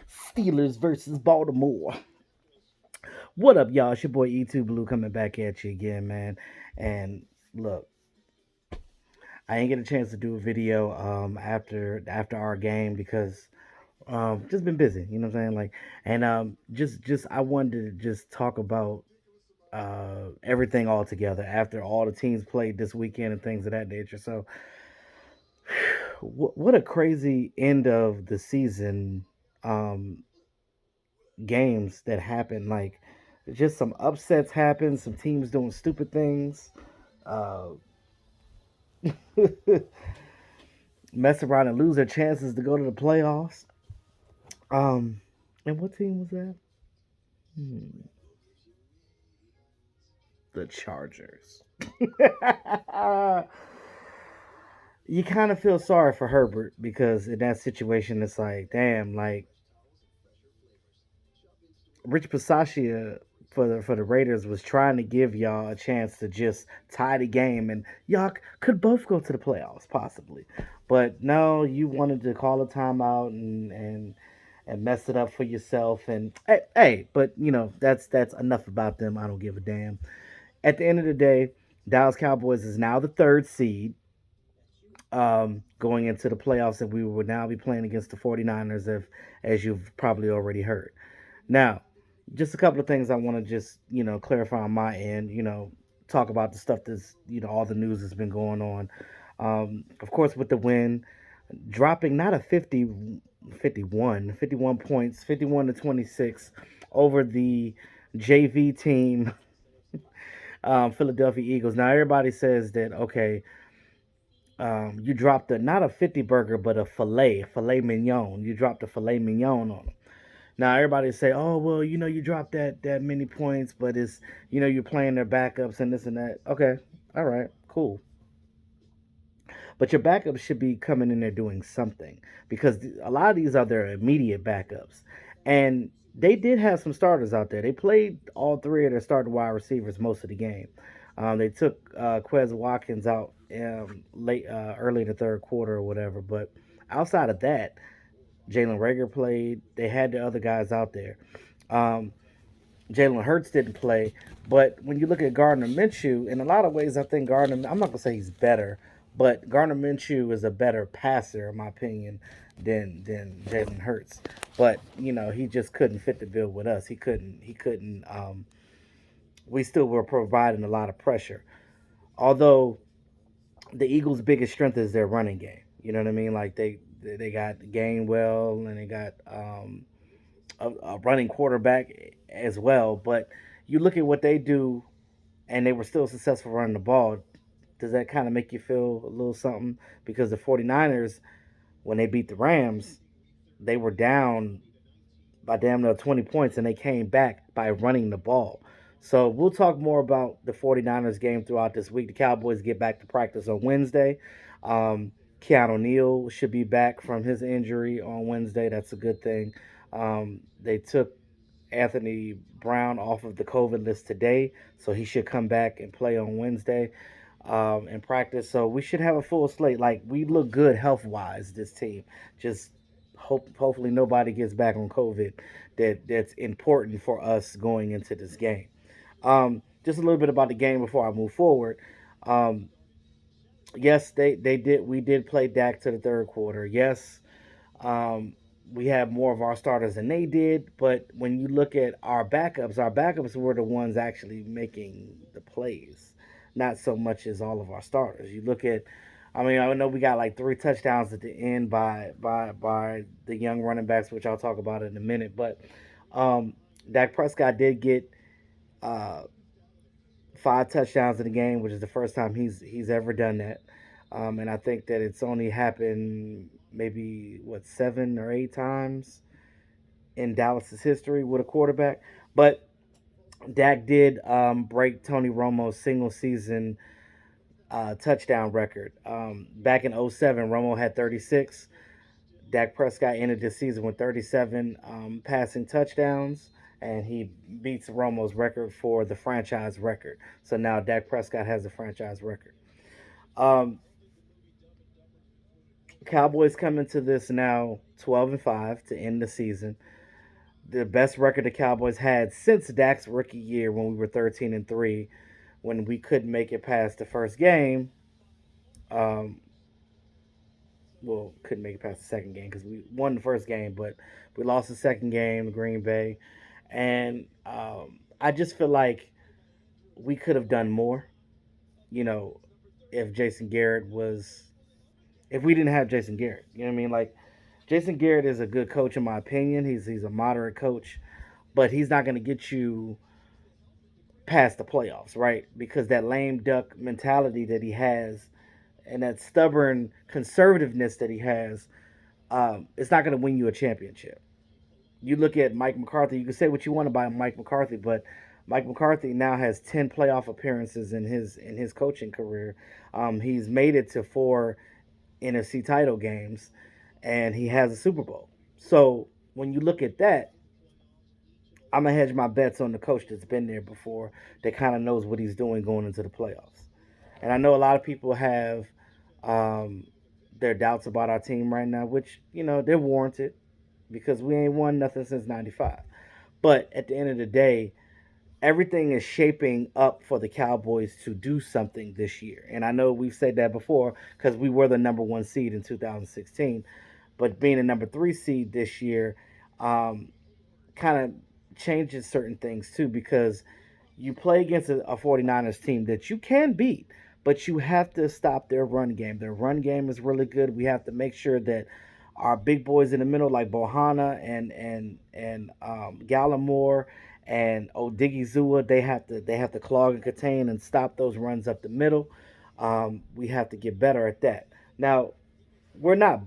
Steelers versus Baltimore. What up, y'all? It's your boy E2 Blue coming back at you again, man. And look, I ain't get a chance to do a video after our game because just been busy, you know what I'm saying? Like and just I wanted to just talk about everything all together after all the teams played this weekend and things of that nature. So what a crazy end of the season um games that happen. Like just some upsets happen, some teams doing stupid things, uh, mess around and lose their chances to go to the playoffs. Um, and what team was that? Hmm, the Chargers. You kind of feel sorry for Herbert because in that situation, it's like, damn, like Rich Pisaccia for the Raiders was trying to give y'all a chance to just tie the game, and y'all could both go to the playoffs possibly. But no, you wanted to call a timeout and mess it up for yourself. And hey, but that's enough about them. I don't give a damn. At the end of the day, Dallas Cowboys is now the third seed going into the playoffs, and we will now be playing against the 49ers, as you've probably already heard. Now, just a couple of things I want to just clarify on my end. Talk about the stuff that's all the news that's been going on. Of course, with the win, dropping not a 51 points, 51-26 over the JV team, Philadelphia Eagles. Now everybody says that okay, you dropped not a 50 burger, but a filet mignon. You dropped a filet mignon on them. Now everybody say, "Oh well, you dropped that many points, but it's you're playing their backups and this and that." Okay, all right, cool. But your backups should be coming in there doing something because a lot of these are their immediate backups, and they did have some starters out there. They played all three of their starting wide receivers most of the game. They took Quez Watkins out late, early in the third quarter or whatever. But outside of that, Jalen Rager played. They had the other guys out there. Um, Jalen Hurts didn't play, but when you look at Gardner Minshew, in a lot of ways, I think Gardner. I'm not gonna say he's better, but Gardner Minshew is a better passer, in my opinion, than Jalen Hurts. But he just couldn't fit the bill with us. He couldn't. He couldn't. We still were providing a lot of pressure. Although the Eagles' biggest strength is their running game. You know what I mean? Like they got Gainwell and they got a running quarterback as well. But you look at what they do, and they were still successful running the ball. Does that kind of make you feel a little something? Because the 49ers, when they beat the Rams, they were down by damn near 20 points, and they came back by running the ball. So we'll talk more about the 49ers game throughout this week. The Cowboys get back to practice on Wednesday. Um, Keanu Neal should be back from his injury on Wednesday. That's a good thing. They took Anthony Brown off of the COVID list today, so he should come back and play on Wednesday in practice. So we should have a full slate. Like we look good health wise. This team just hopefully nobody gets back on COVID. That's important for us going into this game. Just a little bit about the game before I move forward. Um, yes, they did. We did play Dak to the third quarter. Yes, um, we had more of our starters than they did, but when you look at our backups were the ones actually making the plays, not so much as all of our starters. You look at, I mean, I know we got like three touchdowns at the end by the young running backs, which I'll talk about in a minute. But um, Dak Prescott did get uh, five touchdowns in the game, which is the first time he's ever done that. And I think that it's only happened maybe what 7 or 8 times in Dallas's history with a quarterback. But Dak did break Tony Romo's single season touchdown record. Back in '07, Romo had 36. Dak Prescott ended this season with 37 passing touchdowns, and he beats Romo's record for the franchise record. So now Dak Prescott has the franchise record. Um, Cowboys come into this now 12-5 to end the season. The best record the Cowboys had since Dak's rookie year when we were 13-3, when we couldn't make it past the first game. Um, well, couldn't make it past the second game because we won the first game, but we lost the second game, Green Bay, and I just feel like we could have done more. You know, if Jason Garrett was, if we didn't have Jason Garrett, you know what I mean? Like Jason Garrett is a good coach in my opinion. He's a moderate coach, but he's not going to get you past the playoffs, right? Because that lame duck mentality that he has and that stubborn conservativeness that he has, it's not going to win you a championship. You look at Mike McCarthy. You can say what you want about Mike McCarthy, but Mike McCarthy now has 10 playoff appearances in his coaching career. He's made it to 4 NFC title games, and he has a Super Bowl. So when you look at that, I'm gonna hedge my bets on the coach that's been there before, that kind of knows what he's doing going into the playoffs. And I know a lot of people have um, their doubts about our team right now, which they're warranted because we ain't won nothing since '95. But at the end of the day, everything is shaping up for the Cowboys to do something this year. And I know we've said that before because we were the number one seed in 2016, but being a number three seed this year, um, kind of changes certain things too because you play against a 49ers team that you can beat, but you have to stop their run game. Their run game is really good. We have to make sure that our big boys in the middle, like Bohana and Gallimore and Odigizua, they have to clog and contain and stop those runs up the middle. We have to get better at that. Now, we're not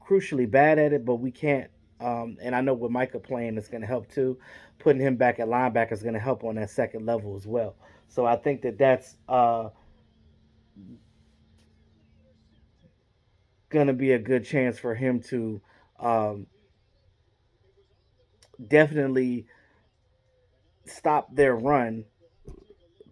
crucially bad at it, but we can't. And I know with Micah playing, it's going to help too. Putting him back at linebacker is going to help on that second level as well. So I think that that's going to be a good chance for him to um, definitely stop their run,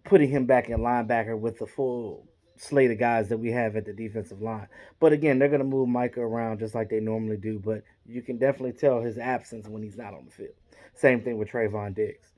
putting him back in linebacker with the full slate of guys that we have at the defensive line. But again, they're going to move Micah around just like they normally do. But you can definitely tell his absence when he's not on the field. Same thing with Trayvon Diggs.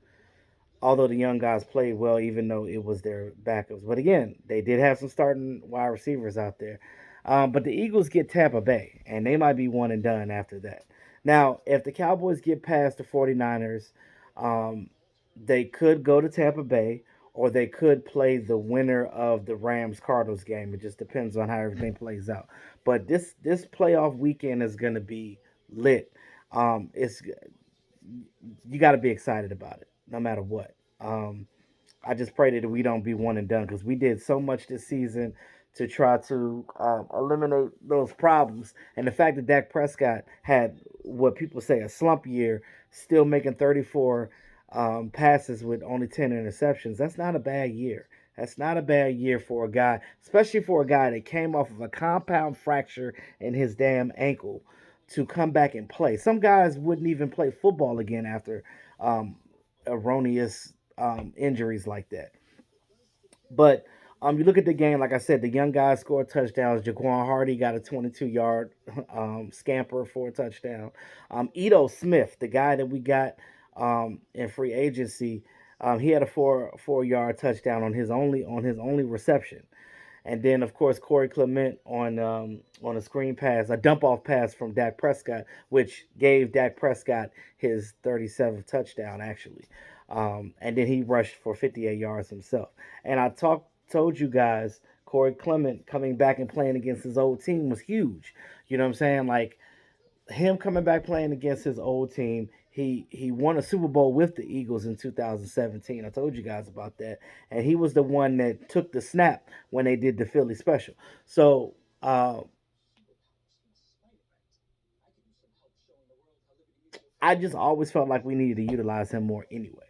Although the young guys played well, even though it was their backups. But again, they did have some starting wide receivers out there. But the Eagles get Tampa Bay, and they might be one and done after that. Now, if the Cowboys get past the 49ers, um, they could go to Tampa Bay, or they could play the winner of the Rams Cardinals game. It just depends on how everything plays out. But this playoff weekend is going to be lit. It's You got to be excited about it, no matter what. I just pray that we don't be one and done because we did so much this season to try to eliminate those problems. And the fact that Dak Prescott had what people say a slump year, still making 34 passes with only 10 interceptions, that's not a bad year. That's not a bad year for a guy, especially for a guy that came off of a compound fracture in his damn ankle to come back and play. Some guys wouldn't even play football again after um, erroneous injuries like that. But you look at the game, like I said, the young guys scored touchdowns. Jaquan Hardy got a 22-yard scamper for a touchdown. Ito Smith, the guy that we got in free agency, he had a four-yard touchdown on his only reception. And then, of course, Corey Clement on a screen pass, a dump off pass from Dak Prescott, which gave Dak Prescott his 37th touchdown, actually. And then he rushed for 58 yards himself. And told you guys, Corey Clement coming back and playing against his old team was huge. You know what I'm saying? Like, him coming back playing against his old team. He won a Super Bowl with the Eagles in 2017. I told you guys about that, and he was the one that took the snap when they did the Philly special. So I just always felt like we needed to utilize him more anyway,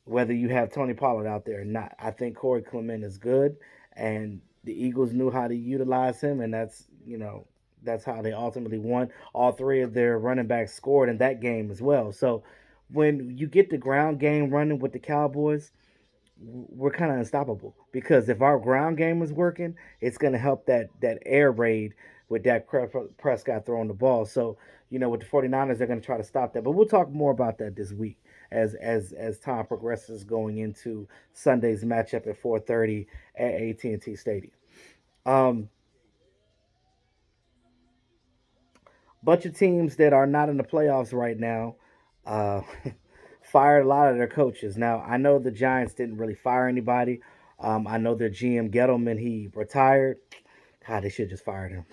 whether you have Tony Pollard out there or not. I think Corey Clement is good, and the Eagles knew how to utilize him, and that's how they ultimately won. All three of their running backs scored in that game as well. So when you get the ground game running with the Cowboys, we're kind of unstoppable because if our ground game is working, it's going to help that air raid with Prescott throwing the ball. So, with the 49ers, they're going to try to stop that. But we'll talk more about that this week as time progresses going into Sunday's matchup at 4:30 at AT&T Stadium. Um, bunch of teams that are not in the playoffs right now uh, fired a lot of their coaches. Now, I know the Giants didn't really fire anybody. I know their GM Gettleman, he retired. God, they should have just fired him.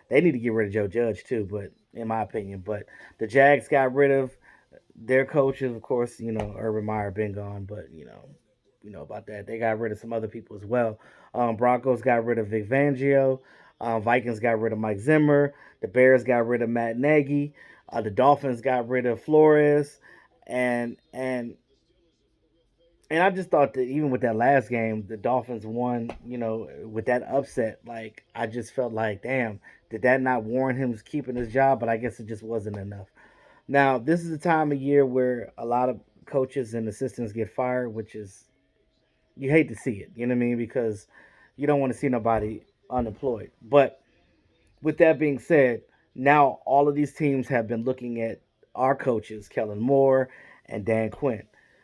They need to get rid of Joe Judge too, but in my opinion. But the Jags got rid of their coaches, of course. Urban Meyer been gone, but you know about that. They got rid of some other people as well. Broncos got rid of Vic Fangio. Vikings got rid of Mike Zimmer. The Bears got rid of Matt Nagy. The Dolphins got rid of Flores, and and and I just thought that even with that last game, the Dolphins won. With that upset, like I just felt like, damn, did that not warrant him keeping his job? But I guess it just wasn't enough. Now, this is a time of year where a lot of coaches and assistants get fired, which is you hate to see it. You know what I mean? Because you don't want to see nobody unemployed. But with that being said, now all of these teams have been looking at our coaches, Kellen Moore and Dan Quinn.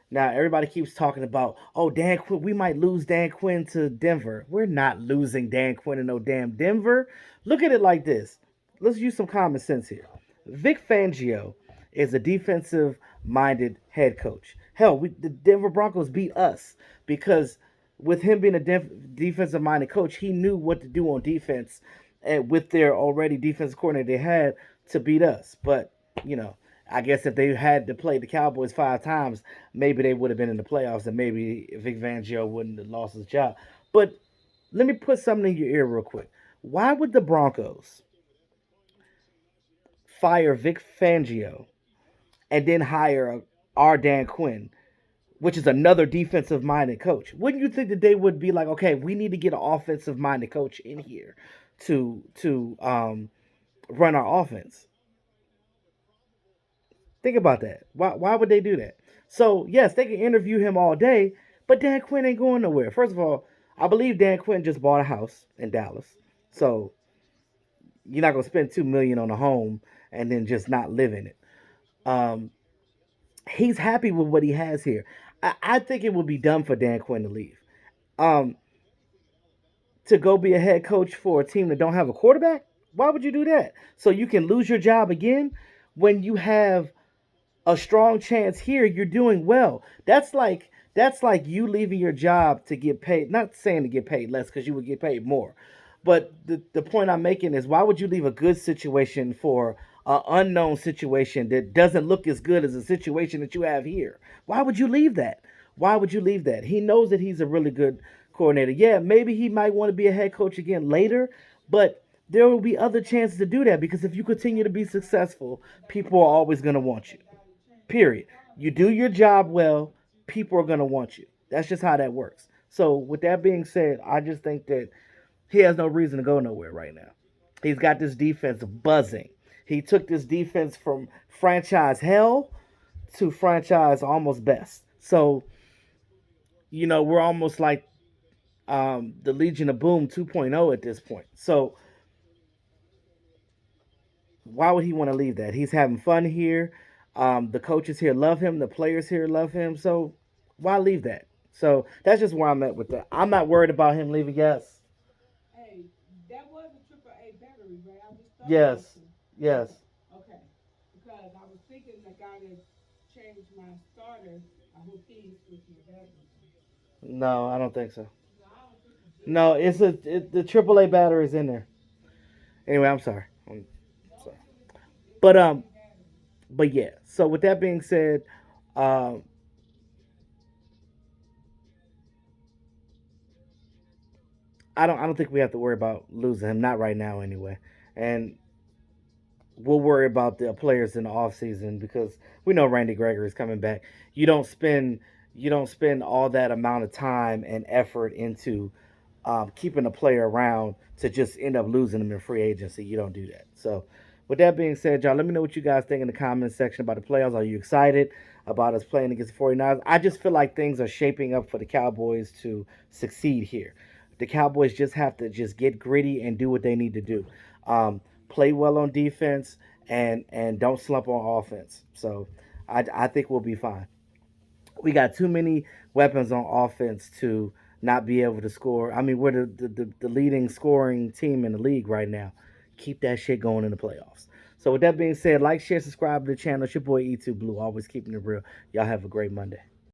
Now everybody keeps talking about, oh, Dan Quinn, we might lose Dan Quinn to Denver. We're not losing Dan Quinn to no damn Denver. Look at it like this. Let's use some common sense here. Vic Fangio is a defensive minded head coach. Hell, the Denver Broncos beat us because with him being a defensive minded coach, he knew what to do on defense and with their already defensive coordinator they had to beat us. But, you know, I guess if they had to play the Cowboys 5 times, maybe they would have been in the playoffs and maybe Vic Fangio wouldn't have lost his job. But let me put something in your ear real quick. Why would the Broncos fire Vic Fangio and then hire our Dan Quinn, which is another defensive minded coach? Wouldn't you think that they would be like, okay, we need to get an offensive minded coach in here to run our offense? Think about that. Why would they do that? So yes, they can interview him all day, but Dan Quinn ain't going nowhere. First of all, I believe Dan Quinn just bought a house in Dallas, so you're not gonna spend 2 million on a home and then just not live in it. Um, he's happy with what he has here. I think it would be dumb for Dan Quinn to leave. Um, to go be a head coach for a team that don't have a quarterback. Why would you do that? So you can lose your job again when you have a strong chance here. You're doing well. That's like you leaving your job to get paid. Not saying to get paid less because you would get paid more, but the point I'm making is why would you leave a good situation for an unknown situation that doesn't look as good as the situation that you have here? Why would you leave that? Why would you leave that? He knows that he's a really good coordinator. Yeah, maybe he might want to be a head coach again later, but there will be other chances to do that because if you continue to be successful, people are always going to want you. Period. You do your job well, people are going to want you. That's just how that works. So, with that being said, I just think that he has no reason to go nowhere right now. He's got this defense buzzing. He took this defense from franchise hell to franchise almost best. So, we're almost like the Legion of Boom 2.0 at this point. So, why would he want to leave that? He's having fun here. The coaches here love him. The players here love him. So why leave that? So that's just where I'm at with that. I'm not worried about him leaving. Yes. Yes. Yes. No, I don't think so. No, the AAA battery is in there. Anyway, I'm sorry. I'm sorry. But yeah. So with that being said, um, I don't think we have to worry about losing him. Not right now, anyway. And we'll worry about the players in the off season because we know Randy Gregory is coming back. You don't spend you don't spend all that amount of time and effort into keeping a player around to just end up losing them in free agency. You don't do that. So, with that being said, y'all, let me know what you guys think in the comments section about the playoffs. Are you excited about us playing against the 49ers? I just feel like things are shaping up for the Cowboys to succeed here. The Cowboys just have to just get gritty and do what they need to do. Play well on defense and don't slump on offense. So I think we'll be fine. We got too many weapons on offense to not be able to score. I mean, we're the leading scoring team in the league right now. Keep that shit going in the playoffs. So with that being said, like, share, subscribe to the channel. It's your boy E2 Blue, always keeping it real. Y'all have a great Monday.